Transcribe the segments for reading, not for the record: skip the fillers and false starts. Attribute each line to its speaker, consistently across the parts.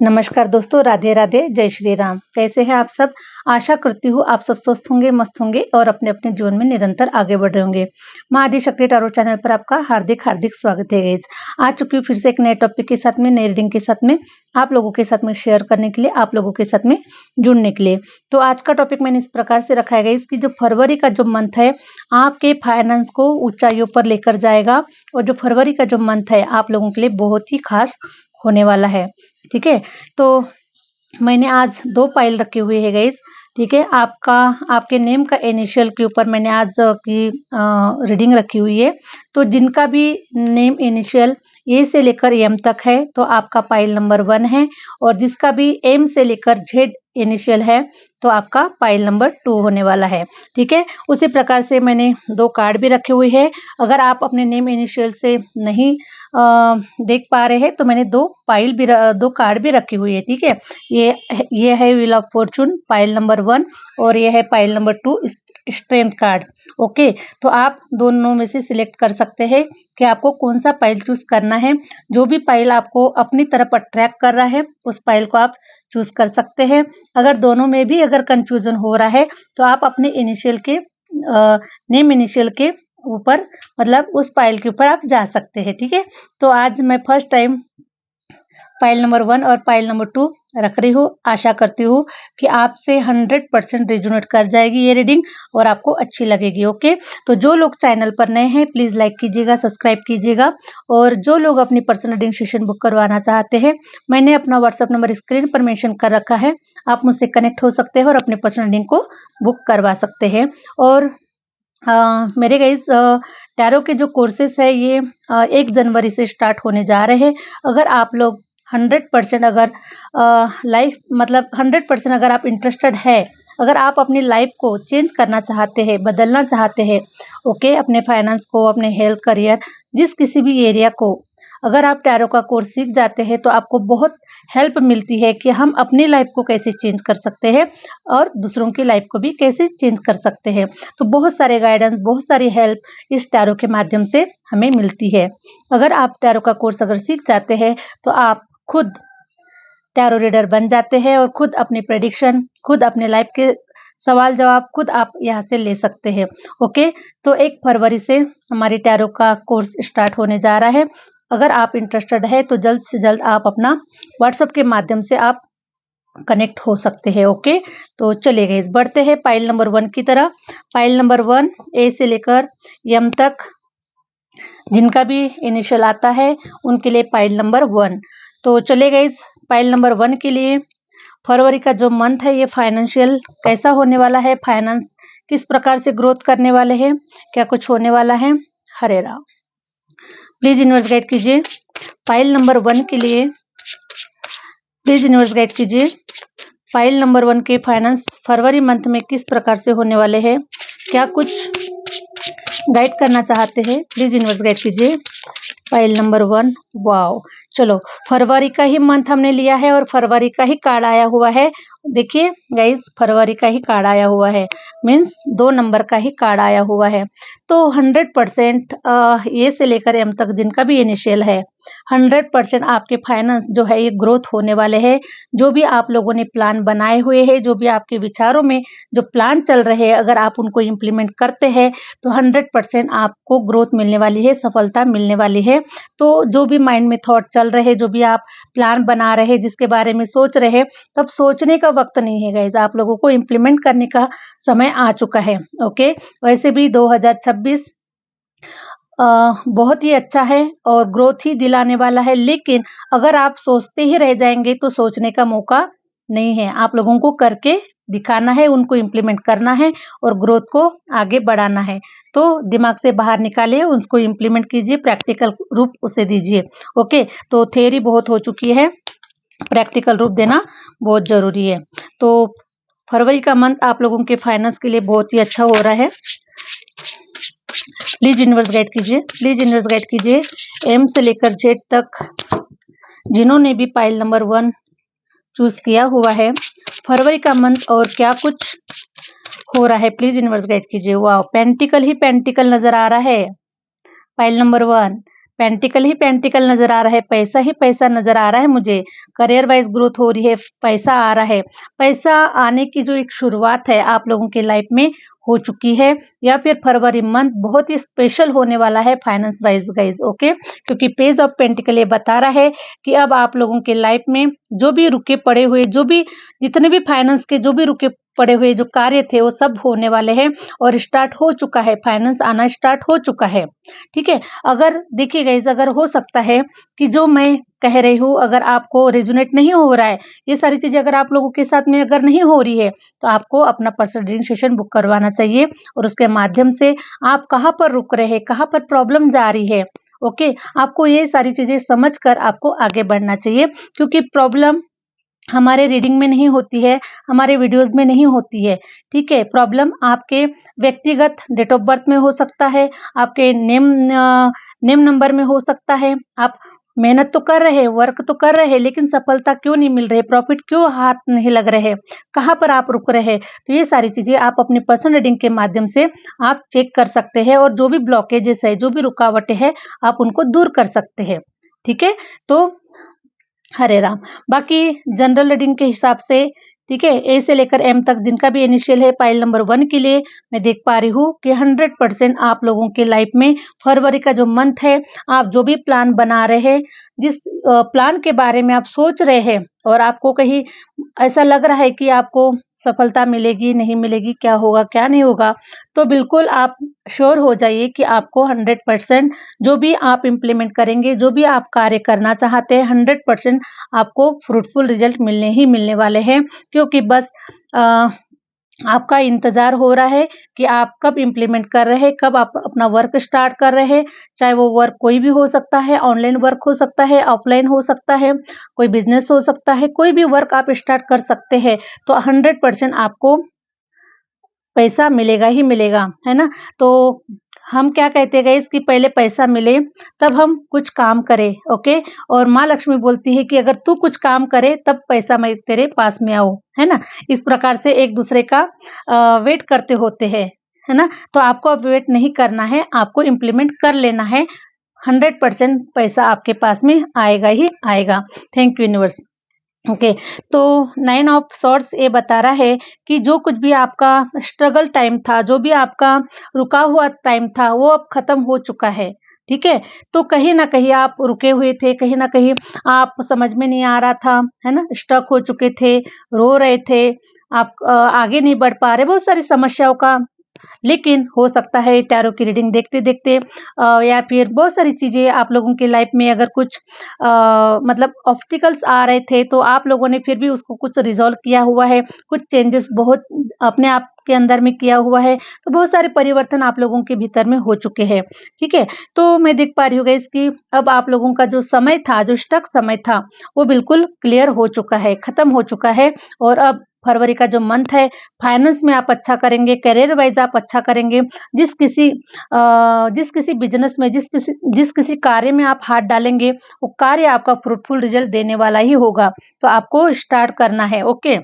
Speaker 1: नमस्कार दोस्तों, राधे राधे, जय श्री राम। कैसे हैं आप सब? आशा करती हूँ आप सब स्वस्थ होंगे, मस्त होंगे और अपने-अपने जीवन में निरंतर आगे बढ़ रहे होंगे। माँ आदिशक्ति टैरो चैनल पर आपका हार्दिक स्वागत है गाइस। आ चुकी हूँ फिर से एक नए टॉपिक के साथ में, नई रीडिंग के साथ में, आप लोगों के साथ में शेयर करने के लिए, आप लोगों के साथ में जुड़ने के लिए। तो आज का टॉपिक मैंने इस प्रकार से रखा है गाइस कि जो फरवरी का जो मंथ है, आपके फाइनेंस को ऊँचाइयों पर लेकर जाएगा और जो फरवरी का जो मंथ है, आप लोगों के लिए बहुत ही खास होने वाला है। ठीक है, तो मैंने आज 2 पाइल रखे हुए हैं गाइस। ठीक है, आपके नेम का इनिशियल के ऊपर मैंने आज की रीडिंग रखी हुई है। तो जिनका भी नेम इनिशियल ए से लेकर एम तक है तो आपका पाइल नंबर 1 है, और जिसका भी एम से लेकर जेड इनिशियल है तो आपका पाइल नंबर 2 होने वाला है। ठीक है, उसी प्रकार से मैंने 2 कार्ड भी रखे हुए हैं। अगर आप अपने नेम इनिशियल से नहीं देख पा रहे हैं तो मैंने 2 कार्ड भी रखी हुई है। ठीक है, ये है wheel of Fortune pile number 1 और ये है pile number 2 strength card. Okay, तो आप दोनों में से सिलेक्ट कर सकते हैं कि आपको कौन सा पाइल चूज करना है। जो भी पाइल आपको अपनी तरफ अट्रैक्ट कर रहा है उस पाइल को आप चूज कर सकते हैं। अगर दोनों में भी अगर कंफ्यूजन हो रहा है तो आप अपने इनिशियल के नेम इनिशियल के ऊपर, मतलब उस पाइल के ऊपर आप जा सकते हैं। ठीक है, तो आज मैं फर्स्ट टाइम पाइल नंबर 1 और पाइल नंबर 2 रख रही हूँ। आशा करती हूँ कि आपसे 100% रिजोनेट कर जाएगी ये रीडिंग और आपको अच्छी लगेगी। ओके, तो जो लोग चैनल पर नए हैं प्लीज़ लाइक कीजिएगा, सब्सक्राइब कीजिएगा, और जो लोग अपनी पर्सनल रीडिंग सेशन बुक करवाना चाहते हैं, मैंने अपना व्हाट्सअप नंबर स्क्रीन पर मेंशन कर रखा है। आप मुझसे कनेक्ट हो सकते हैं और अपने पर्सनल रीडिंग को बुक करवा सकते हैं। और मेरे गाइस टैरो के जो कोर्सेस है ये 1 जनवरी से स्टार्ट होने जा रहे हैं। अगर आप लोग 100% अगर लाइफ मतलब 100% अगर आप इंटरेस्टेड है, अगर आप अपनी लाइफ को चेंज करना चाहते हैं, बदलना चाहते हैं, ओके, अपने फाइनेंस को, अपने हेल्थ, करियर, जिस किसी भी एरिया को अगर आप टैरो का कोर्स सीख जाते हैं तो आपको बहुत हेल्प मिलती है कि हम अपनी लाइफ को कैसे चेंज कर सकते हैं और दूसरों की लाइफ को भी कैसे चेंज कर सकते हैं। तो बहुत सारे गाइडेंस, बहुत सारी हेल्प इस टैरो के माध्यम से हमें मिलती है। अगर आप टैरो का कोर्स अगर सीख जाते हैं तो आप खुद टैरो रीडर बन जाते हैं और खुद अपनी प्रेडिक्शन, खुद अपने लाइफ के सवाल जवाब खुद आप यहाँ से ले सकते हैं। ओके, तो 1 फरवरी से हमारी टैरो का कोर्स स्टार्ट होने जा रहा है। अगर आप इंटरेस्टेड है तो जल्द से जल्द आप अपना व्हाट्सएप के माध्यम से आप कनेक्ट हो सकते हैं। ओके, तो चलिए गाइस बढ़ते हैं पाइल नंबर 1 की तरह। पाइल नंबर 1 ए से लेकर एम तक जिनका भी इनिशियल आता है उनके लिए पाइल नंबर 1। तो चलिए गाइस, पाइल नंबर 1 के लिए फरवरी का जो मंथ है ये फाइनेंशियल कैसा होने वाला है, फाइनेंस किस प्रकार से ग्रोथ करने वाले हैं, क्या कुछ होने वाला है। हरे राम, प्लीज यूनिवर्स गाइड कीजिए पाइल नंबर 1 के लिए। प्लीज यूनिवर्स गाइड कीजिए फाइल नंबर 1 के फाइनेंस फरवरी मंथ में किस प्रकार से होने वाले हैं, क्या कुछ गाइड करना चाहते हैं। प्लीज यूनिवर्स गाइड कीजिए फाइल नंबर 1। वाओ, चलो फरवरी का ही मंथ हमने लिया है और फरवरी का ही कार्ड आया हुआ है। देखिए गाइस, फरवरी का ही कार्ड आया हुआ है, मीन्स 2 नंबर का ही कार्ड आया हुआ है। तो 100% ए से लेकर एम तक जिनका भी इनिशियल है, 100% आपके फाइनेंस जो है ये ग्रोथ होने वाले हैं। जो भी आप लोगों ने प्लान बनाए हुए हैं, जो भी आपके विचारों में जो प्लान चल रहे हैं, अगर आप उनको इम्प्लीमेंट करते हैं तो 100% आपको ग्रोथ मिलने वाली है, सफलता मिलने वाली है। तो जो भी माइंड में थॉट चल रहे हैं, जो भी आप प्लान बना रहे हैं, जिसके बारे में सोच रहे हैं, तब सोचने का वक्त नहीं है गाइस, आप लोगों को इम्प्लीमेंट करने का समय आ चुका है। ओके, वैसे भी 2026 बहुत ही अच्छा है और ग्रोथ ही दिलाने वाला है, लेकिन अगर आप सोचते ही रह जाएंगे तो सोचने का मौका नहीं है। आप लोगों को करके दिखाना है, उनको इम्प्लीमेंट करना है और ग्रोथ को आगे बढ़ाना है। तो दिमाग से बाहर निकालिए, उसको इम्प्लीमेंट कीजिए, प्रैक्टिकल रूप उसे दीजिए। ओके, तो थ्योरी बहुत हो चुकी है, प्रैक्टिकल रूप देना बहुत जरूरी है। तो फरवरी का मंथ आप लोगों के फाइनेंस के लिए बहुत ही अच्छा हो रहा है। प्लीज यूनिवर्स गाइड कीजिए, प्लीज यूनिवर्स गाइड कीजिए एम से लेकर जेड तक जिन्होंने भी पाइल नंबर 1 चूज किया हुआ है, फरवरी का मंथ और क्या कुछ हो रहा है। प्लीज यूनिवर्स गाइड कीजिए। वाह, पेंटिकल ही पेंटिकल नजर आ रहा है पाइल नंबर 1। पेंटिकल ही पेंटिकल नज़र आ रहा है, पैसा ही पैसा नज़र आ रहा है मुझे, करियर वाइज़ ग्रोथ हो रही है, पैसा आ रहा है। पैसा आने की जो एक शुरुआत है आप लोगों की लाइफ में हो चुकी है, या फिर फरवरी मंथ बहुत ही स्पेशल होने वाला है फाइनेंस वाइज़ गाइज़, ओके? क्योंकि पेज ऑफ पेंटिकल ये बता रहा है कि अब आप लोगों के लाइफ में जो भी रुके पड़े हुए, जो भी जितने भी फाइनेंस के जो भी रुके पड़े हुए जो कार्य थे वो सब होने वाले हैं और स्टार्ट हो चुका है, फाइनेंस आना स्टार्ट हो चुका है, ठीक है? अगर देखिए गाइज़, अगर हो सकता है कि जो मैं कह रही हूँ अगर आपको रेज़ोनेट नहीं हो रहा है, ये सारी चीज़ें अगर आप लोगों के साथ में अगर नहीं हो रही है, तो आपको अपना पर्सनल रीडिंग सेशन बुक करवाना चाहिए और उसके माध्यम से आप कहाँ पर रुक रहे हैं, कहाँ पर प्रॉब्लम जा रही है, ओके? आपको ये सारी चीज़ें समझ कर आपको आगे बढ़ना चाहिए, क्योंकि प्रॉब्लम हमारे रीडिंग में नहीं होती है, हमारे वीडियोज़ में नहीं होती है, ठीक है? प्रॉब्लम आपके व्यक्तिगत डेट ऑफ बर्थ में हो सकता है, आपके नेम नंबर में हो सकता है। आप मेहनत तो कर रहे हैं, वर्क तो कर रहे हैं, लेकिन सफलता क्यों नहीं मिल रही, प्रॉफिट क्यों हाथ नहीं लग रहे, कहाँ पर आप रुक रहे हैं? तो ये सारी चीज़ें आप अपनी पर्सनल रीडिंग के माध्यम से आप चेक कर सकते हैं और जो भी ब्लॉकेजेस है, जो भी रुकावटें हैं, आप उनको दूर कर सकते हैं, ठीक है? तो हरे राम। बाकी जनरल रीडिंग के हिसाब से, ठीक है, ए से लेकर एम तक जिनका भी इनिशियल है पाइल नंबर 1 के लिए मैं देख पा रही हूँ कि 100% आप लोगों के लाइफ में फरवरी का जो मंथ है, आप जो भी प्लान बना रहे हैं, जिस प्लान के बारे में आप सोच रहे हैं और आपको कहीं ऐसा लग रहा है कि आपको सफलता मिलेगी, नहीं मिलेगी, क्या होगा, क्या नहीं होगा, तो बिल्कुल आप श्योर हो जाइए कि आपको 100% जो भी आप इम्प्लीमेंट करेंगे, जो भी आप कार्य करना चाहते हैं, 100% आपको फ्रूटफुल रिजल्ट मिलने ही मिलने वाले हैं। क्योंकि बस अ, आपका इंतज़ार हो रहा है कि आप कब इम्प्लीमेंट कर रहे हैं, कब आप अपना वर्क स्टार्ट कर रहे हैं। चाहे वो वर्क कोई भी हो सकता है, ऑनलाइन वर्क हो सकता है, ऑफलाइन हो सकता है, कोई बिज़नेस हो सकता है, कोई भी वर्क आप स्टार्ट कर सकते हैं। तो 100% आपको पैसा मिलेगा ही मिलेगा, है ना? तो हम क्या कहते हैं गाइस कि पहले पैसा मिले तब हम कुछ काम करें, ओके? और माँ लक्ष्मी बोलती है कि अगर तू कुछ काम करे तब पैसा मैं तेरे पास में आऊँ, है ना? इस प्रकार से एक दूसरे का वेट करते होते हैं, है ना? तो आपको अब वेट नहीं करना है, आपको इम्प्लीमेंट कर लेना है, 100% पैसा आपके पास में आएगा ही आएगा। Thank you universe. ओके, तो 9 ऑफ सॉर्ड्स ये बता रहा है कि जो कुछ भी आपका स्ट्रगल टाइम था, जो भी आपका रुका हुआ टाइम था, वो अब खत्म हो चुका है, ठीक है? तो कहीं न कहीं आप रुके हुए थे, कहीं न कहीं आप समझ में नहीं आ रहा था, है ना? स्टक हो चुके थे, रो रहे थे, आप आगे नहीं बढ़ पा रहे, बहुत सारी समस्याओं का, लेकिन हो सकता है टैरो की रीडिंग देखते-देखते या फिर बहुत सारी चीज़ें आप लोगों की लाइफ में अगर कुछ मतलब ऑब्स्टिकल्स आ रहे थे, तो आप लोगों ने फिर भी उसको कुछ रिज़ॉल्व किया हुआ है, कुछ चेंजेस बहुत अपने आप के अंदर में किया हुआ है, तो बहुत सारे परिवर्तन आप लोगों के भीतर में हो चुके हैं, ठीक है? तो मैं देख पा रही हूँ गाइस कि अब आप लोगों का जो समय था, जो स्टक समय था, वो बिल्कुल क्लियर हो चुका है, खत्म हो चुका है और अब फरवरी का जो मंथ है, फाइनेंस में आप अच्छा करेंगे, करियर वाइज़ आप अच्छा करेंगे। जिस किसी बिज़नेस में, जिस किसी कार्य में आप हाथ डालेंगे, वो कार्य आपका फ्रूटफुल रिज़ल्ट देने वाला ही होगा। तो आपको स्टार्ट करना है, ओके?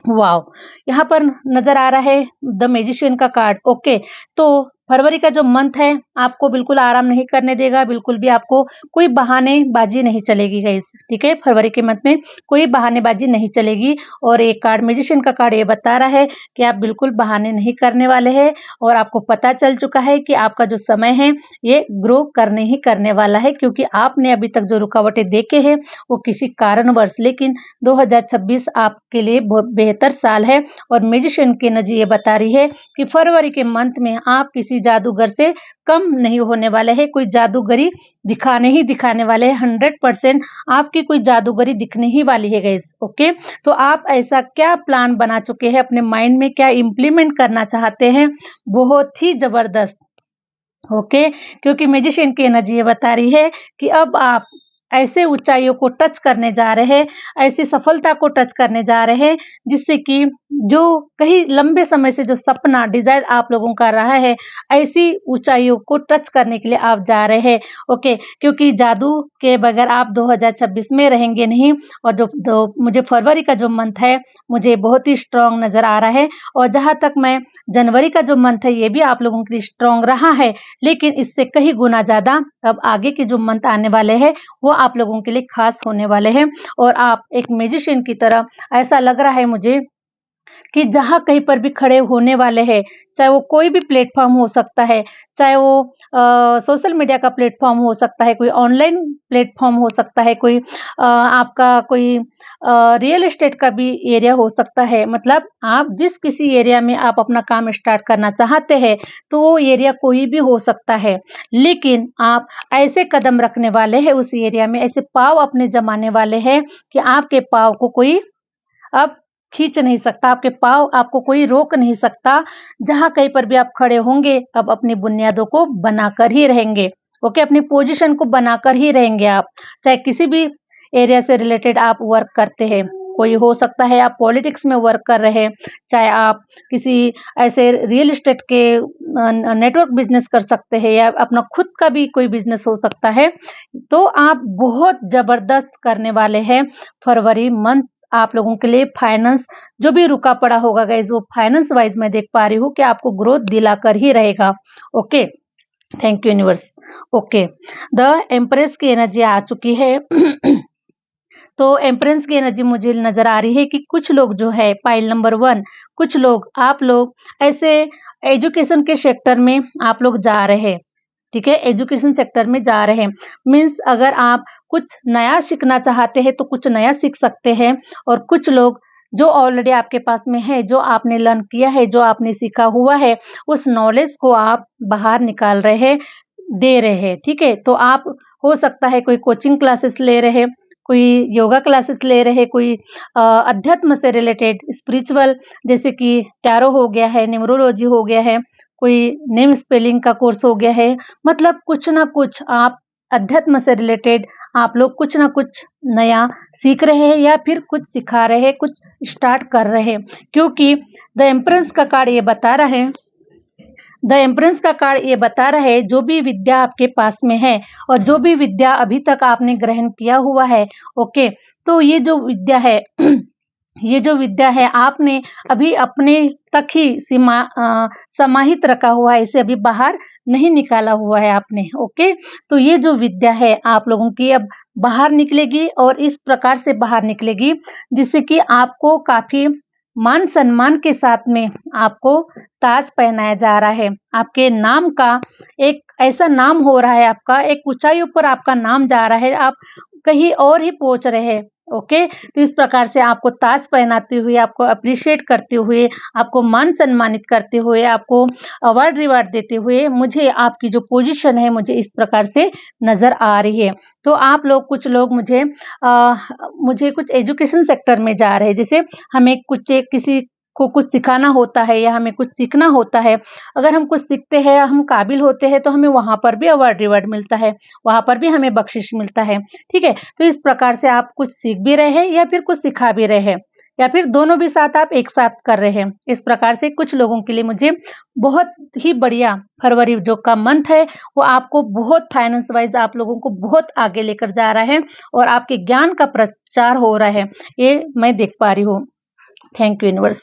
Speaker 1: वॉव! यहाँ पर नज़र आ रहा है द मैजिशियन का कार्ड, ओके। तो फरवरी का जो मंथ है, आपको बिल्कुल आराम नहीं करने देगा, बिल्कुल भी आपको कोई बहानेबाज़ी नहीं चलेगी गाइस, ठीक है? फरवरी के मंथ में कोई बहानेबाज़ी नहीं चलेगी और ये कार्ड मैजिशियन का कार्ड ये बता रहा है कि आप बिल्कुल बहाने नहीं करने वाले हैं और आपको पता चल चुका है कि आपका जो समय है, ये ग्रो करने ही करने वाला है, क्योंकि आपने अभी तक जो रुकावटें देखे हैं, वो किसी कारणवश, लेकिन 2026 आपके लिए बहुत बेहतर साल है और मैजिशियन की एनर्जी ये बता रही है कि फरवरी के मंथ में आप किसी जादूगर से कम नहीं होने वाले हैं, कोई जादूगरी दिखाने ही दिखाने वाले हैं, 100% आपकी कोई जादूगरी दिखने ही वाली है गाइस, ओके? तो आप ऐसा क्या प्लान बना चुके हैं अपने माइंड में, क्या इम्प्लीमेंट करना चाहते हैं, बहुत ही ज़बरदस्त, ओके? क्योंकि मैजिशियन की एनर्जी ये बता रही है कि अब आप ऐसे ऊँचाइयों को टच करने जा रहे हैं, ऐसी सफलता को टच करने जा रहे हैं, जिससे कि जो कहीं लंबे समय से जो सपना, डिज़ायर आप लोगों का रहा है, ऐसी ऊँचाइयों को टच करने के लिए आप जा रहे हैं। ओके, क्योंकि जादू के बगैर आप 2026 में रहेंगे नहीं, और जो दो मुझे फरवरी का जो मंथ है, मुझे बहुत ही स्ट्रॉन्ग नज़र आ रहा है, और जहाँ तक मैं जनवरी का जो मंथ है, ये भी आप लोगों के लिए स्ट्रॉन्ग रहा है, लेकिन इससे कहीं गुना ज़्यादा अब आगे के जो मंथ आने वाले हैं, वो आप लोगों के लिए खास होने वाले हैं। और आप एक मैजिशियन की तरह, ऐसा लग रहा है मुझे कि जहाँ कहीं पर भी खड़े होने वाले हैं, चाहे वो कोई भी प्लेटफ़ॉर्म हो सकता है, चाहे वो सोशल मीडिया का प्लेटफ़ॉर्म हो सकता है, कोई ऑनलाइन प्लेटफ़ॉर्म हो सकता है, कोई आपका कोई रियल एस्टेट का भी एरिया हो सकता है। मतलब आप जिस किसी एरिया में आप अपना काम स्टार्ट करना चाहते हैं, तो वो एरिया कोई भी हो सकता है। लेकिन आप ऐसे कदम रखने वाले हैं उस एरिया में, ऐसे पाँव अपने जमाने वाले हैं कि आपके पाँव को कोई अब खींच नहीं सकता, आपके पाँव आपको कोई रोक नहीं सकता। जहाँ कहीं पर भी आप खड़े होंगे, अब अपनी बुनियादों को बनाकर ही रहेंगे। ओके, अपनी पोज़ीशन को बनाकर ही रहेंगे आप। चाहे किसी भी एरिया से रिलेटेड आप वर्क करते हैं, कोई हो सकता है आप पॉलिटिक्स में वर्क कर रहे हैं, चाहे आप किसी ऐसे रियल एस्टेट के नेटवर्क बिज़नेस कर सकते हैं, या अपना खुद का भी कोई बिज़नेस हो सकता है। तो आप बहुत ज़बरदस्त करने वाले हैं फरवरी मंथ। आप लोगों के लिए फाइनेंस जो भी रुका पड़ा होगा गाइस, वो फाइनेंस वाइज मैं देख पा रही हूँ कि आपको ग्रोथ दिलाकर ही रहेगा। Okay, thank you universe. Okay, the empress की एनर्जी आ चुकी है। तो एम्प्रेस की एनर्जी मुझे नजर आ रही है कि कुछ लोग जो है पाइल नंबर 1, कुछ लोग, आप लोग ऐसे एजुकेशन के सेक्टर में आप लोग जा रहे हैं। ठीक है, एजुकेशन सेक्टर में जा रहे हैं, मीन्स अगर आप कुछ नया सीखना चाहते हैं तो कुछ नया सीख सकते हैं। और कुछ लोग जो ऑलरेडी आपके पास में है, जो आपने लर्न किया है, जो आपने सीखा हुआ है, उस नॉलेज को आप बाहर निकाल रहे हैं, दे रहे हैं। ठीक है, तो आप हो सकता है कोई कोचिंग क्लासेस ले रहे हैं, कोई योगा क्लासेस ले रहे हैं, कोई अध्यात्म से रिलेटेड स्पिरिचुअल, जैसे कि टैरो हो गया है, न्यूमरोलॉजी हो गया है, कोई नेम स्पेलिंग का कोर्स हो गया है। मतलब कुछ ना कुछ आप अध्यात्म से रिलेटेड आप लोग कुछ ना कुछ नया सीख रहे हैं, या फिर कुछ सिखा रहे हैं, कुछ स्टार्ट कर रहे हैं। क्योंकि द एम्परेंस का कार्ड ये बता रहा है, द एम्परेंस का कार्ड ये बता रहा है, जो भी विद्या आपके पास में है, और जो भी विद्या अभी तक आपने ग्रहण किया हुआ है, ओके, तो ये जो विद्या है ये जो विद्या है आपने अभी अपने तक ही समाहित रखा हुआ है, इसे अभी बाहर नहीं निकाला हुआ है आपने। ओके, तो ये जो विद्या है आप लोगों की अब बाहर निकलेगी, और इस प्रकार से बाहर निकलेगी जिससे कि आपको काफी मान सम्मान के साथ में आपको ताज पहनाया जा रहा है। आपके नाम का एक ऐसा नाम हो रहा है, आपका एक ऊंचाइयों पर आपका नाम जा रहा है, आप कहीं और ही पहुंच रहे हैं। ओके, तो इस प्रकार से आपको ताज पहनाते हुए, आपको अप्रिशिएट करते हुए, आपको मान सम्मानित करते हुए, आपको अवार्ड रिवार्ड देते हुए, मुझे आपकी जो पोजीशन है मुझे इस प्रकार से नजर आ रही है। तो आप लोग, कुछ लोग मुझे कुछ एजुकेशन सेक्टर में जा रहे हैं, जैसे हमें किसी को कुछ सिखाना होता है, या हमें कुछ सीखना होता है। अगर हम कुछ सीखते हैं, हम काबिल होते हैं, तो हमें वहाँ पर भी अवार्ड रिवार्ड मिलता है, वहाँ पर भी हमें बख्शिश मिलता है। ठीक है, तो इस प्रकार से आप कुछ सीख भी रहे हैं, या फिर कुछ सिखा भी रहे हैं, या फिर दोनों भी साथ आप एक साथ कर रहे हैं। इस प्रकार से कुछ लोगों के लिए मुझे बहुत ही बढ़िया फरवरी जो का मंथ है, वो आपको बहुत फाइनेंस वाइज आप लोगों को बहुत आगे लेकर जा रहा है, और आपके ज्ञान का प्रचार हो रहा है, ये मैं देख पा रही हूँ। Thank you universe.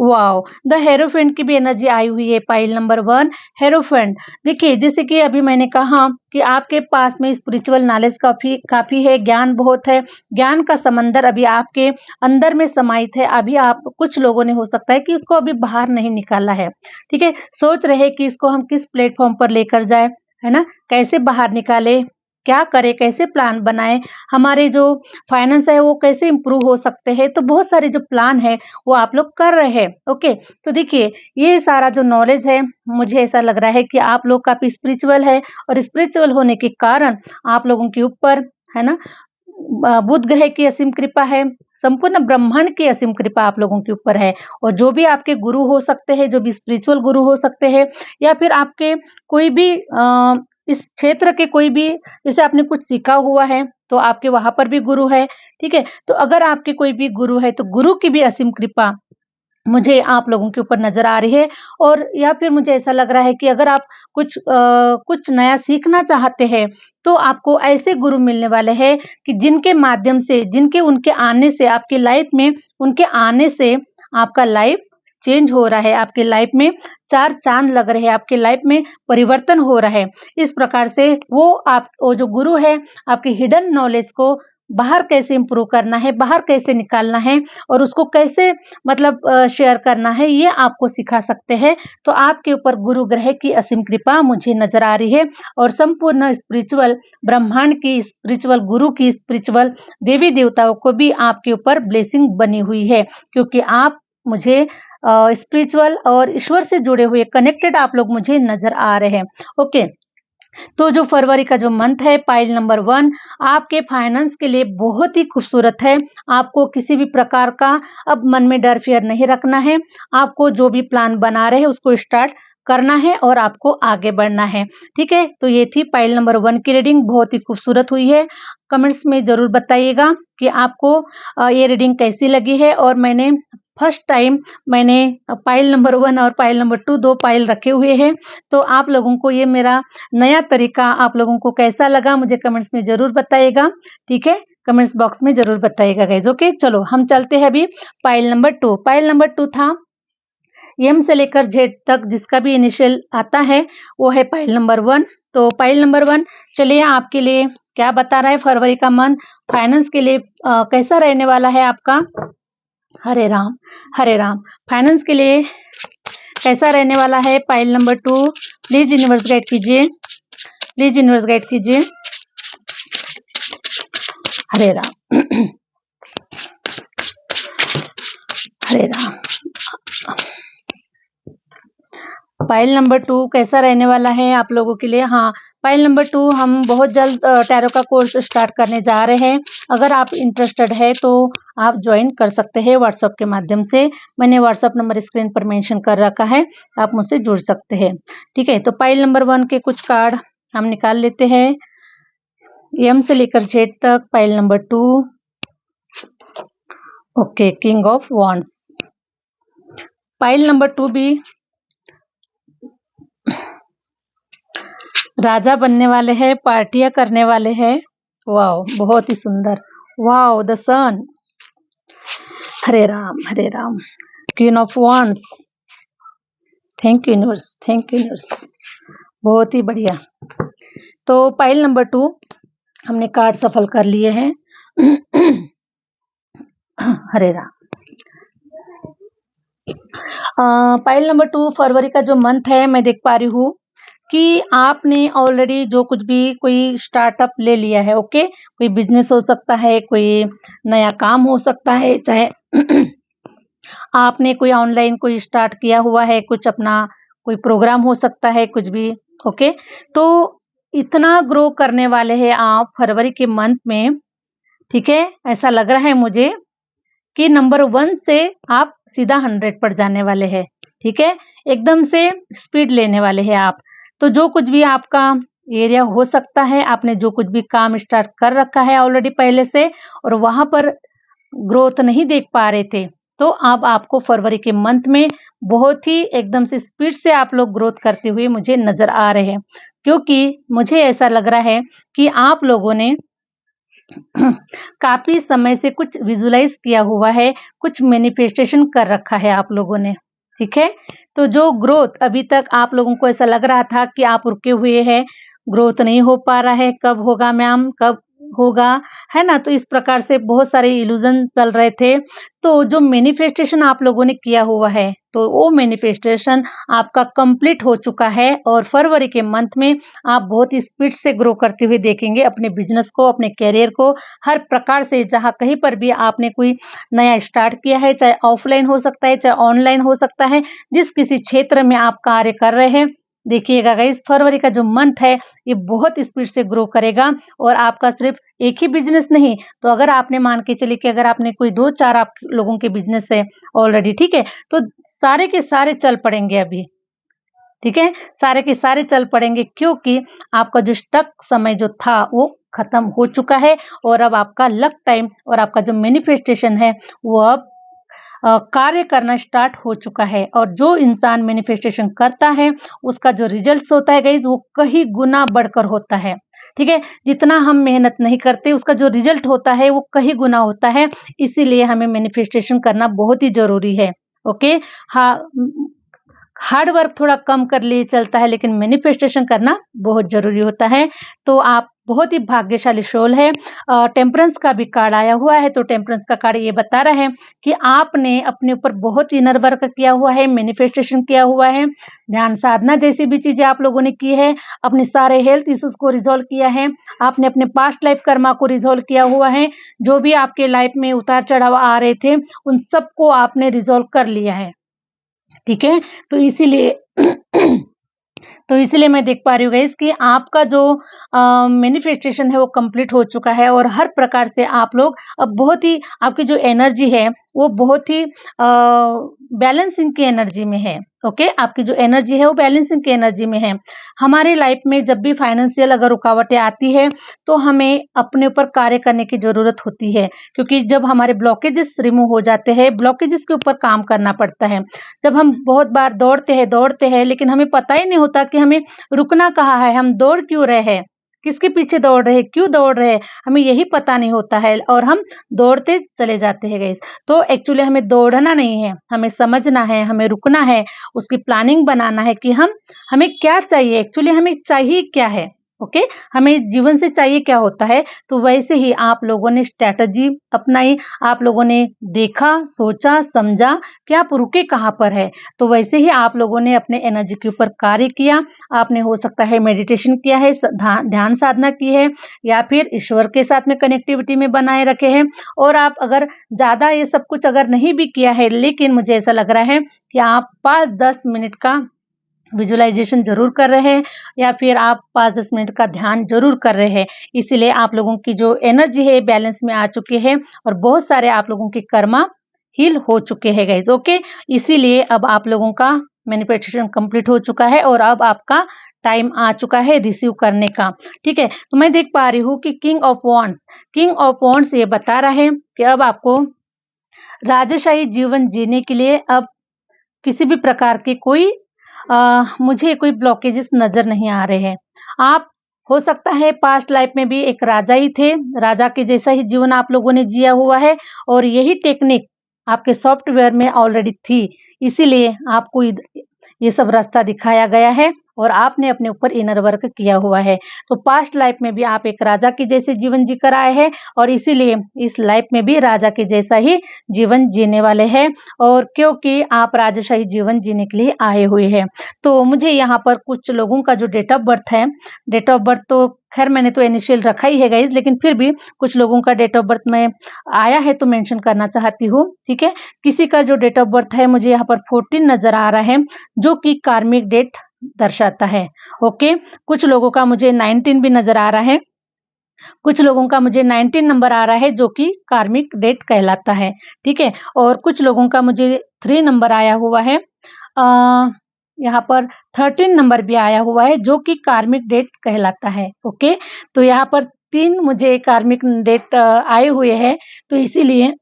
Speaker 1: Wow, the hierophant की भी एनर्जी आई हुई है, पाइल नंबर 1 हेरोफेंट। देखिए, जैसे कि अभी मैंने कहा कि आपके पास में स्पिरिचुअल नॉलेज काफी काफी है, ज्ञान बहुत है, ज्ञान का समंदर अभी आपके अंदर में समाहित है। अभी आप, कुछ लोगों ने हो सकता है कि इसको अभी बाहर नहीं निकाला है। ठीक है, सोच रहे कि इसको हम किस प्लेटफॉर्म पर लेकर जाए, है ना, कैसे बाहर निकाले, क्या करें, कैसे प्लान बनाएं, हमारे जो फाइनेंस है वो कैसे इम्प्रूव हो सकते हैं। तो बहुत सारे जो प्लान है वो आप लोग कर रहे हैं। ओके, तो देखिए, ये सारा जो नॉलेज है, मुझे ऐसा लग रहा है कि आप लोग काफी स्पिरिचुअल है, और स्पिरिचुअल होने के कारण आप लोगों के ऊपर, है ना, बुध ग्रह की असीम कृपा है, संपूर्ण ब्रह्मांड की असीम कृपा आप लोगों के ऊपर है। और जो भी आपके गुरु हो सकते हैं, जो भी स्पिरिचुअल गुरु हो सकते हैं, या फिर आपके कोई भी इस क्षेत्र के कोई भी, जैसे आपने कुछ सीखा हुआ है, तो आपके वहाँ पर भी गुरु है, ठीक है। तो अगर आपके कोई भी गुरु है तो गुरु की भी असीम कृपा मुझे आप लोगों के ऊपर नज़र आ रही है। और या फिर मुझे ऐसा लग रहा है कि अगर आप कुछ नया सीखना चाहते हैं, तो आपको ऐसे गुरु मिलने वाले हैं कि जिनके माध्यम से, उनके आने से आपकी लाइफ में, उनके आने से आपका लाइफ चेंज हो रहा है, आपकी लाइफ में 4 चाँद लग रहे हैं, आपकी लाइफ में परिवर्तन हो रहा है। इस प्रकार से वो जो गुरु है, आपकी हिडन नॉलेज को बाहर कैसे इम्प्रूव करना है, बाहर कैसे निकालना है और उसको कैसे मतलब शेयर करना है, ये आपको सिखा सकते हैं। तो आपके ऊपर गुरु ग्रह की असीम कृपा मुझे नज़र आ रही है और संपूर्ण स्पिरिचुअल ब्रह्मांड की, स्पिरिचुअल गुरु की, स्पिरिचुअल देवी देवताओं को भी आपके ऊपर ब्लेसिंग बनी हुई है, क्योंकि आप मुझे स्पिरिचुअल और ईश्वर से जुड़े हुए कनेक्टेड आप लोग मुझे नज़र आ रहे हैं। ओके, तो जो फरवरी का जो मंथ है, पाइल नंबर 1 आपके फाइनेंस के लिए बहुत ही खूबसूरत है। आपको किसी भी प्रकार का अब मन में डर फियर नहीं रखना है। आपको जो भी प्लान बना रहे हैं उसको स्टार्ट करना है और आपको आगे बढ़ना है, ठीक है। तो ये थी पाइल नंबर 1 की रीडिंग, बहुत ही खूबसूरत हुई है। कमेंट्स में ज़रूर बताइएगा कि आपको ये रीडिंग कैसी लगी है। और मैंने फर्स्ट टाइम मैंने पाइल नंबर 1 और पाइल नंबर 2 2 पाइल रखे हुए हैं। तो आप लोगों को ये मेरा नया तरीका आप लोगों को कैसा लगा मुझे कमेंट्स में ज़रूर बताइएगा, ठीक है। कमेंट्स बॉक्स में ज़रूर बताइएगा गाइज। ओके, चलो हम चलते हैं अभी पाइल नंबर 2। पाइल नंबर 2 था एम से लेकर जेड तक जिसका भी इनिशियल आता है वो है पाइल नंबर 1। तो पाइल नंबर 1 चलिए आपके लिए क्या बता रहा है फरवरी का मंथ फाइनेंस के लिए कैसा रहने वाला है आपका। हरे राम, हरे राम। फाइनेंस के लिए कैसा रहने वाला है pile number 2। Please universe guide कीजिए, प्लीज यूनिवर्स गाइड कीजिए। हरे राम हरे राम। पाइल नंबर 2 कैसा रहने वाला है आप लोगों के लिए। हाँ, पाइल नंबर 2 हम बहुत जल्द टैरो का कोर्स स्टार्ट करने जा रहे हैं। अगर आप इंटरेस्टेड है तो आप ज्वाइन कर सकते हैं व्हाट्सएप के माध्यम से। मैंने व्हाट्सएप नंबर स्क्रीन पर मेंशन कर रखा है, आप मुझसे जुड़ सकते हैं, ठीक है। तो पाइल नंबर 1 के कुछ कार्ड हम निकाल लेते हैं, एम से लेकर जेड तक। Pile number 2, okay, king of wands. Pile number 2 भी राजा बनने वाले हैं, पार्टियां करने वाले हैं। वाओ, बहुत ही सुंदर। Wow, the sun. Hare Ram, Hare Ram. Queen of wands. Thank you universe, thank you universe, बहुत ही बढ़िया। तो पाइल नंबर 2 हमने कार्ड सफल कर लिए हैं। हरे राम। पाइल नंबर 2 फरवरी का जो मंथ है मैं देख पा रही हूँ कि आपने ऑलरेडी जो कुछ भी कोई स्टार्टअप ले लिया है। ओके, कोई बिजनेस हो सकता है, कोई नया काम हो सकता है, चाहे आपने कोई ऑनलाइन कोई स्टार्ट किया हुआ है, कुछ अपना कोई प्रोग्राम हो सकता है, कुछ भी। ओके, तो इतना ग्रो करने वाले हैं आप फरवरी के मंथ में, ठीक है। ऐसा लग रहा है मुझे कि नंबर 1 से आप सीधा 100 पर जाने वाले हैं, ठीक है। एकदम से स्पीड लेने वाले हैं आप। तो जो कुछ भी आपका एरिया हो सकता है, आपने जो कुछ भी काम स्टार्ट कर रखा है ऑलरेडी पहले से और वहां पर ग्रोथ नहीं देख पा रहे थे, तो अब आपको फरवरी के मंथ में बहुत ही एकदम से स्पीड से आप लोग ग्रोथ करते हुए मुझे नजर आ रहे हैं। क्योंकि मुझे ऐसा लग रहा है कि आप लोगों ने काफी समय से कुछ विजुलाइज किया हुआ है, कुछ मैनिफेस्टेशन कर रखा है आप लोगों ने, ठीक है। तो जो ग्रोथ अभी तक आप लोगों को ऐसा लग रहा था कि आप रुके हुए हैं, ग्रोथ नहीं हो पा रहा है, कब होगा मैम, कब होगा, है ना। तो इस प्रकार से बहुत सारे इल्यूजन चल रहे थे। तो जो मैनिफेस्टेशन आप लोगों ने किया हुआ है, तो वो मैनिफेस्टेशन आपका कंप्लीट हो चुका है और फरवरी के मंथ में आप बहुत ही स्पीड से ग्रो करते हुए देखेंगे अपने बिजनेस को, अपने कैरियर को, हर प्रकार से। जहाँ कहीं पर भी आपने कोई नया स्टार्ट किया है, चाहे ऑफलाइन हो सकता है, चाहे ऑनलाइन हो सकता है, जिस किसी क्षेत्र में आप कार्य कर रहे हैं, देखिएगा गाइस फरवरी का जो मंथ है ये बहुत स्पीड से ग्रो करेगा। और आपका सिर्फ एक ही बिजनेस नहीं, तो अगर आपने मान के चलिए कि अगर आपने कोई 2-4 आप लोगों के बिजनेस है ऑलरेडी, ठीक है, तो सारे के सारे चल पड़ेंगे अभी, ठीक है, सारे के सारे चल पड़ेंगे क्योंकि आपका जो स्टक समय जो था वो खत्म हो चुका है और अब आपका लक टाइम और आपका जो मैनिफेस्टेशन है वो अब कार्य करना स्टार्ट हो चुका है। और जो इंसान मैनिफेस्टेशन करता है उसका जो रिजल्ट्स होता है गाइज वो कहीं गुना बढ़कर होता है। ठीक है, जितना हम मेहनत नहीं करते उसका जो रिजल्ट होता है वो कहीं गुना होता है। इसीलिए हमें मैनिफेस्टेशन करना बहुत ही जरूरी है। ओके, हाँ, हार्ड वर्क थोड़ा कम कर लिए चलता है लेकिन मैनिफेस्टेशन करना बहुत जरूरी होता है। तो आप बहुत ही भाग्यशाली सोल है। टेम्परेंस का भी कार्ड आया हुआ है, तो टेम्परेंस का कार्ड ये बता रहा है कि आपने अपने ऊपर बहुत इनर वर्क किया हुआ है, मैनिफेस्टेशन किया हुआ है, ध्यान साधना जैसी भी चीजें आप लोगों ने की है, अपने सारे हेल्थ इश्यूज को रिजोल्व किया है, आपने अपने पास्ट लाइफ कर्मा को रिजोल्व किया हुआ है, जो भी आपके लाइफ में उतार चढ़ाव आ रहे थे उन सबको आपने रिजोल्व कर लिया है। ठीक है, तो इसीलिए तो इसलिए मैं देख पा रही हूँ गाइस कि आपका जो मैनिफेस्टेशन है वो कंप्लीट हो चुका है और हर प्रकार से आप लोग अब बहुत ही आपकी जो एनर्जी है वो बहुत ही बैलेंसिंग की एनर्जी में है। ओके, आपकी जो एनर्जी है वो बैलेंसिंग की एनर्जी में है। हमारे लाइफ में जब भी फाइनेंशियल अगर रुकावटें आती है तो हमें अपने ऊपर कार्य करने की जरूरत होती है, क्योंकि जब हमारे ब्लॉकेजेस रिमूव हो जाते हैं, ब्लॉकेजेस के ऊपर काम करना पड़ता है। जब हम बहुत बार दौड़ते हैं लेकिन हमें पता ही नहीं होता कि हमें रुकना कहाँ है, हम दौड़ क्यों रहे हैं, किसके पीछे दौड़ रहे हैं, क्यों दौड़ रहे हैं, हमें यही पता नहीं होता है और हम दौड़ते चले जाते हैं गाइस। तो एक्चुअली हमें दौड़ना नहीं है, हमें समझना है, हमें रुकना है, उसकी प्लानिंग बनाना है कि हमें क्या चाहिए, एक्चुअली हमें चाहिए क्या है। ओके, हमें जीवन से चाहिए क्या होता है। तो वैसे ही आप लोगों ने स्ट्रैटेजी अपनाई, आप लोगों ने देखा, सोचा, समझा कि आप रुके कहाँ पर है। तो वैसे ही आप लोगों ने अपने एनर्जी के ऊपर कार्य किया। आपने हो सकता है मेडिटेशन किया है, ध्यान साधना की है, या फिर ईश्वर के साथ में कनेक्टिविटी में बनाए रखे हैं। और आप अगर ज़्यादा ये सब कुछ अगर नहीं भी किया है, लेकिन मुझे ऐसा लग रहा है कि आप 5-10 मिनट का विजुअलाइजेशन जरूर कर रहे हैं या फिर आप 5-10 मिनट का ध्यान जरूर कर रहे हैं। इसीलिए आप लोगों की जो एनर्जी है बैलेंस में आ चुकी है और बहुत सारे आप लोगों के कर्मा हील हो चुके हैं गाइज। ओके, इसीलिए अब आप लोगों का मैनिफेस्टेशन कंप्लीट हो चुका है और अब आपका टाइम आ चुका है रिसीव करने का। ठीक है, तो मैं देख पा रही हूँ कि किंग ऑफ वॉन्ड्स ये बता रहा है कि अब आपको राजशाही जीवन जीने के लिए अब किसी भी प्रकार के मुझे कोई ब्लॉकेजेस नजर नहीं आ रहे हैं। आप हो सकता है पास्ट लाइफ में भी एक राजा ही थे, राजा के जैसा ही जीवन आप लोगों ने जिया हुआ है और यही टेक्निक आपके सॉफ्टवेयर में ऑलरेडी थी, इसीलिए आपको ये सब रास्ता दिखाया गया है और आपने अपने ऊपर इनर वर्क किया हुआ है। तो पास्ट लाइफ में भी आप एक राजा के जैसे जीवन जीकर आए हैं और इसीलिए इस लाइफ में भी राजा के जैसा ही जीवन जीने वाले हैं, और क्योंकि आप राजशाही जीवन जीने के लिए आए हुए हैं। तो मुझे यहाँ पर कुछ लोगों का जो डेट ऑफ बर्थ है, डेट ऑफ बर्थ तो खैर मैंने तो इनिशियल रखा ही है गाइज, लेकिन फिर भी कुछ लोगों का डेट ऑफ बर्थ में आया है तो मेंशन करना चाहती हूँ। ठीक है, किसी का जो डेट ऑफ बर्थ है मुझे यहाँ पर 14 नजर आ रहा है जो कि कार्मिक डेट दर्शाता है। ओके, कुछ लोगों का मुझे 19 भी नजर आ रहा है, कुछ लोगों का मुझे 19 नंबर आ रहा है जो कि कार्मिक डेट कहलाता है। ठीक है, और कुछ लोगों का मुझे 3 नंबर आया हुआ है, यहाँ पर 13 नंबर भी आया हुआ है जो कि कार्मिक डेट कहलाता है। ओके, तो यहाँ पर 3 मुझे कार्मिक डेट आए हुए हैं, तो इसीलिए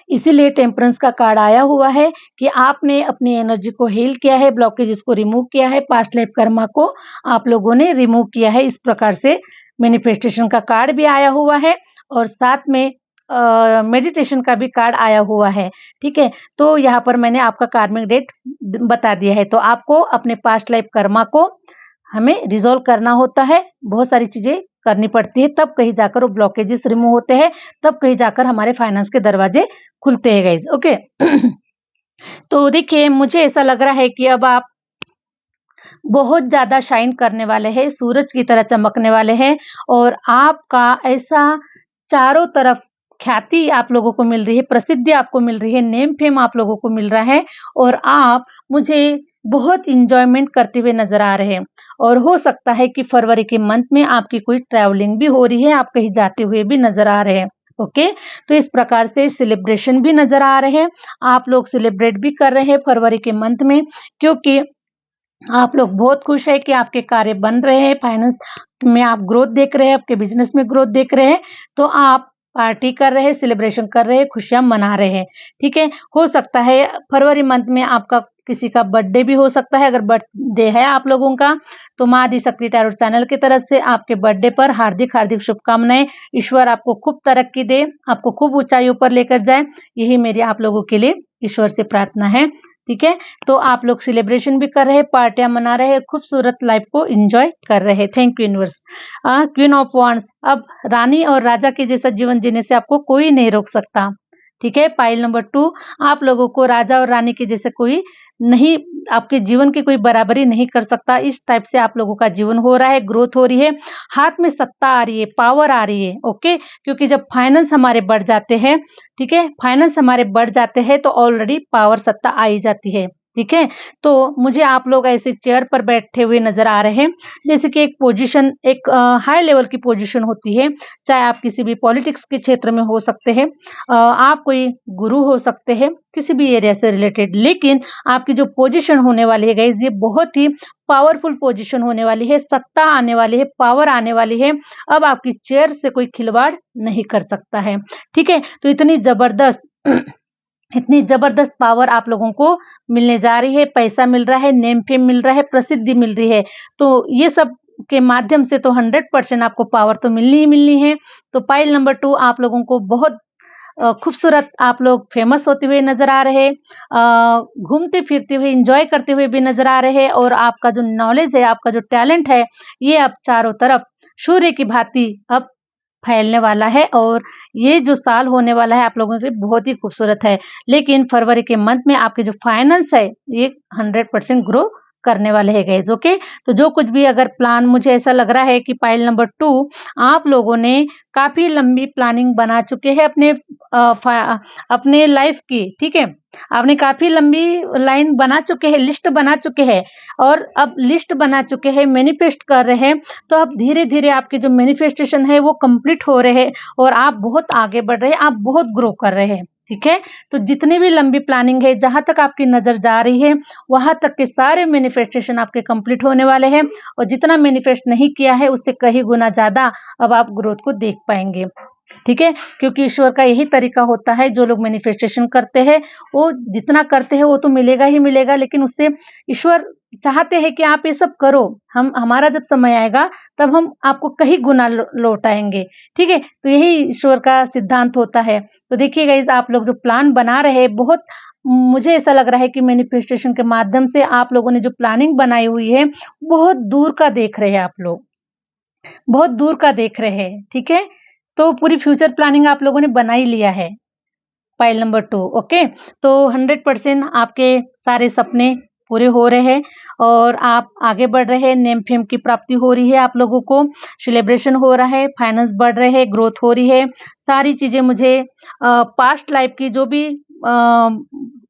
Speaker 1: इसीलिए टेम्परेंस का कार्ड आया हुआ है कि आपने अपनी एनर्जी को हील किया है, ब्लॉकेजेस को रिमूव किया है, पास्ट लाइफ कर्मा को आप लोगों ने रिमूव किया है। इस प्रकार से मैनिफेस्टेशन का कार्ड भी आया हुआ है और साथ में मेडिटेशन का भी कार्ड आया हुआ है। ठीक है, तो यहाँ पर मैंने आपका कार्मिक डेट बता दिया है। तो आपको अपने पास्ट लाइफ कर्मा को हमें रिजोल्व करना होता है, बहुत सारी चीजें करनी पड़ती है, तब कहीं जाकर वो ब्लॉकेजेस रिमूव होते हैं, तब कहीं जाकर हमारे फाइनेंस के दरवाजे खुलते हैं गाइज। ओके तो देखिए मुझे ऐसा लग रहा है कि अब आप बहुत ज्यादा शाइन करने वाले हैं, सूरज की तरह चमकने वाले हैं और आपका ऐसा चारों तरफ ख्याति आप लोगों को मिल रही है, प्रसिद्धि आपको मिल रही है, नेम फेम आप लोगों को मिल रहा है और आप मुझे बहुत इंजॉयमेंट करते हुए नजर आ रहे हैं। और हो सकता है कि फरवरी के मंथ में आपकी कोई ट्रैवलिंग भी हो रही है, आप कहीं जाते हुए भी नजर आ रहे हैं। ओके, तो इस प्रकार से सेलिब्रेशन भी नजर आ रहे हैं, आप लोग सेलिब्रेट भी कर रहे हैं फरवरी के मंथ में, क्योंकि आप लोग बहुत खुश है कि आपके कार्य बन रहे हैं, फाइनेंस में आप ग्रोथ देख रहे हैं, आपके बिजनेस में ग्रोथ देख रहे हैं, तो आप पार्टी कर रहे हैं, सेलिब्रेशन कर रहे हैं, खुशियाँ मना रहे हैं, ठीक है? हो सकता है फरवरी मंथ में आपका किसी का बर्थडे भी हो सकता है। अगर बर्थडे है आप लोगों का, तो माँ आदिशक्ति टैरोट चैनल की तरफ से आपके बर्थडे पर हार्दिक-हार्दिक शुभकामनाएँ। ईश्वर आपको खूब तरक्की दे, आपको खूब ऊँचाइयों पर लेकर जाए, यही मेरी आप लोगों के लिए ईश्वर से प्रार्थना है, ठीक है? तो आप लोग सेलिब्रेशन भी कर रहे हैं, पार्टियाँ मना रहे हैं, खूबसूरत लाइफ को एन्जॉय कर रहे हैं। Thank you universe. Queen of wands, अब रानी और राजा के जैसा जीवन जीने से आपको कोई नहीं रोक सकता, ठीक है? पाइल नंबर 2, आप लोगों को राजा और रानी के जैसे कोई नहीं, आपके जीवन की कोई बराबरी नहीं कर सकता। इस टाइप से आप लोगों का जीवन हो रहा है, ग्रोथ हो रही है, हाथ में सत्ता आ रही है, पावर आ रही है, ओके? क्योंकि जब फाइनेंस हमारे बढ़ जाते हैं, ठीक है? फाइनेंस हमारे बढ़ जाते हैं तो ऑलरेडी पावर सत्ता आ ही जाती है, ठीक है? तो मुझे आप लोग ऐसे चेयर पर बैठे हुए नज़र आ रहे हैं, जैसे कि एक पोजीशन, एक हाई लेवल की पोजीशन होती है, चाहे आप किसी भी पॉलिटिक्स के क्षेत्र में हो सकते हैं, आप कोई गुरु हो सकते हैं, किसी भी एरिया से रिलेटेड, लेकिन आपकी जो पोजीशन होने वाली है गाइस, ये बहुत ही पावरफुल पोजीशन होने वाली है, सत्ता आने वाली है, पावर आने वाली है। अब आपकी चेयर से कोई खिलवाड़ नहीं कर सकता है, ठीक है? तो इतनी ज़बरदस्त इतनी ज़बरदस्त पावर आप लोगों को मिलने जा रही है, पैसा मिल रहा है, नेम फेम मिल रहा है, प्रसिद्धि मिल रही है। तो ये सब के माध्यम से तो 100% आपको पावर तो मिलनी ही मिलनी है। तो पाइल नंबर 2, आप लोगों को बहुत खूबसूरत, आप लोग फेमस होते हुए नज़र आ रहे, घूमते-फिरते हुए, एन्जॉय करते हुए भी नज़र आ रहे, और आपका जो नॉलेज है, आपका जो टैलेंट है, ये अब चारों तरफ सूर्य की भांति अब फैलने वाला है, और ये जो साल होने वाला है आप लोगों के लिए बहुत ही खूबसूरत है। लेकिन फरवरी के मंथ में आपके जो फाइनेंस है, ये 100% ग्रो करने वाले हैं गाइस, ओके? तो जो कुछ भी अगर प्लान, मुझे ऐसा लग रहा है कि पाइल नंबर 2, आप लोगों ने काफ़ी लंबी प्लानिंग बना चुके हैं अपने लाइफ की, ठीक है? आपने काफ़ी लंबी लाइन बना चुके हैं, लिस्ट बना चुके हैं, और अब लिस्ट बना चुके हैं, मैनिफेस्ट कर रहे हैं, तो अब धीरे-धीरे आपके जो मैनिफेस्टेशन है वो कंप्लीट हो रहे हैं, और आप बहुत आगे बढ़ रहे हैं, आप बहुत ग्रो कर रहे हैं, ठीक है? तो जितनी भी लंबी प्लानिंग है, जहाँ तक आपकी नज़र जा रही है, वहाँ तक के सारे मैनिफेस्टेशन आपके कंप्लीट होने वाले हैं, और जितना मैनिफेस्ट नहीं किया है, उससे कहीं गुना ज़्यादा अब आप ग्रोथ को देख पाएँगे, ठीक है? क्योंकि ईश्वर का यही तरीका होता है, जो लोग मैनिफेस्टेशन करते हैं, वो जितना करते हैं वो तो मिलेगा ही मिलेगा, लेकिन उससे ईश्वर चाहते हैं कि आप ये सब करो, हमारा जब समय आएगा तब हम आपको कहीं गुना लौटाएँगे, ठीक है? तो यही ईश्वर का सिद्धांत होता है। तो देखिए गाइज़, आप लोग जो प्लान बना रहे हैं, बहुत, मुझे ऐसा लग रहा है कि मैनिफेस्टेशन के माध्यम से आप लोगों ने जो प्लानिंग बनाई हुई है, बहुत दूर का देख रहे हैं आप लोग। बहुत दूर का देख रहे हैं, ठीक है? तो पूरी फ्यूचर प्लानिंग आप लोगों ने बना ही लिया है, पाइल नंबर 2, ओके? तो 100% आपके सारे सपने पूरे हो रहे हैं, और आप आगे बढ़ रहे हैं, नेम फेम की प्राप्ति हो रही है आप लोगों को, सेलिब्रेशन हो रहा है, फाइनेंस बढ़ रहे हैं, ग्रोथ हो रही है। सारी चीज़ें मुझे पास्ट लाइफ की जो भी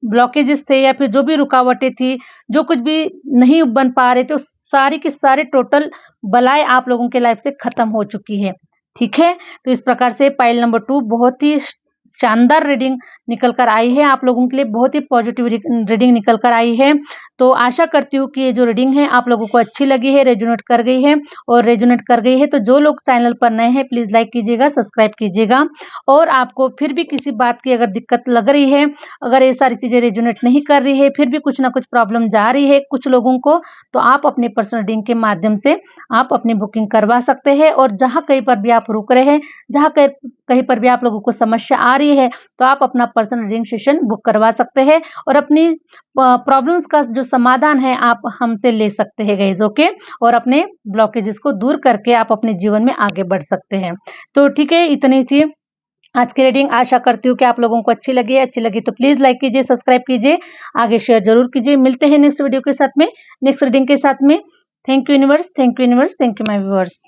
Speaker 1: ब्लॉकेजेस थे, या फिर जो भी रुकावटें थी, जो कुछ भी नहीं बन पा रहे थे, वो सारी के सारे टोटल बलाएँ आप लोगों के लाइफ से खत्म हो चुकी है, ठीक है? तो इस प्रकार से पाइल नंबर 2 बहुत ही शानदार रीडिंग निकल कर आई है आप लोगों के लिए, बहुत ही पॉजिटिव रीडिंग निकल कर आई है। तो आशा करती हूँ कि ये जो रीडिंग है आप लोगों को अच्छी लगी है, रेजोनेट कर गई है, और रेजोनेट कर गई है तो जो लोग चैनल पर नए हैं प्लीज़ लाइक कीजिएगा, सब्सक्राइब कीजिएगा, और आपको फिर भी किसी बात की अगर दिक्कत लग रही है, अगर ये सारी चीज़ें रेजोनेट नहीं कर रही है, फिर भी कुछ ना कुछ प्रॉब्लम जा रही है कुछ लोगों को, तो आप अपने पर्सनल रीडिंग के माध्यम से आप अपनी बुकिंग करवा सकते हैं, और जहाँ कहीं पर भी आप रुक रहे हैं, जहाँ कहीं पर भी आप लोगों को समस्या आ रही है, तो आप अपना पर्सनल रीडिंग सेशन बुक करवा सकते हैं, और अपनी प्रॉब्लम्स का जो समाधान है आप हमसे ले सकते हैं गाइस, ओके? और अपने ब्लॉकेजेस को दूर करके आप अपने जीवन में आगे बढ़ सकते हैं। तो ठीक है, इतनी थी आज की रीडिंग। आशा करती हूँ कि आप लोगों को अच्छी लगी है। अच्छी लगी तो प्लीज़ लाइक कीजिए, सब्सक्राइब कीजिए, आगे शेयर ज़रूर कीजिए। मिलते हैं नेक्स्ट वीडियो के साथ में, नेक्स्ट रीडिंग के साथ में। Thank you universe, thank you universe, thank you my viewers.